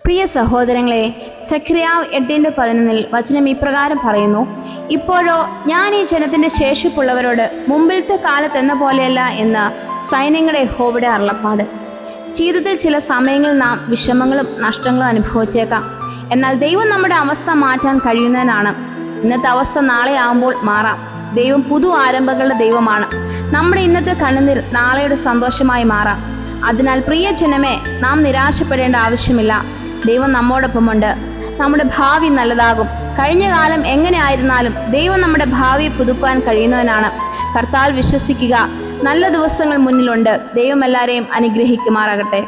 പ്രിയ സഹോദരങ്ങളെ, സെഖര്യാവ് 8:11 വചനം ഇപ്രകാരം പറയുന്നു: ഇപ്പോഴോ ഞാൻ ഈ ജനത്തിന്റെ ശേഷിപ്പുള്ളവരോട് മുമ്പിലത്തെ കാലത്തെന്ന പോലെയല്ല എന്ന് സൈന്യങ്ങളുടെ യഹോവയുടെ അരുളപ്പാട്. ജീവിതത്തിൽ ചില സമയങ്ങളിൽ നാം വിഷമങ്ങളും നഷ്ടങ്ങളും അനുഭവിച്ചേക്കാം. എന്നാൽ ദൈവം നമ്മുടെ അവസ്ഥ മാറ്റാൻ കഴിയുന്നവനാണ്. ഇന്നത്തെ അവസ്ഥ നാളെ ആകുമ്പോൾ മാറാം. ദൈവം പുതു ആരംഭങ്ങളുടെ ദൈവമാണ്. നമ്മുടെ ഇന്നത്തെ കണ്ണുനീർ നാളെയുടെ സന്തോഷമായി മാറാം. അതിനാൽ പ്രിയ ജനമേ, നാം നിരാശപ്പെടേണ്ട ആവശ്യമില്ല. ദൈവം നമ്മോടൊപ്പമുണ്ട്. നമ്മുടെ ഭാവി നല്ലതാകും. കഴിഞ്ഞ കാലം എങ്ങനെ ആയിരുന്നാലും ദൈവം നമ്മുടെ ഭാവിയെ പുതുക്കാൻ കഴിയുന്നവനാണ്. കർത്താവിൽ വിശ്വസിക്കുക. നല്ല ദിവസങ്ങൾ മുന്നിലുണ്ട്. ദൈവം എല്ലാവരെയും അനുഗ്രഹിക്കുമാറാകട്ടെ.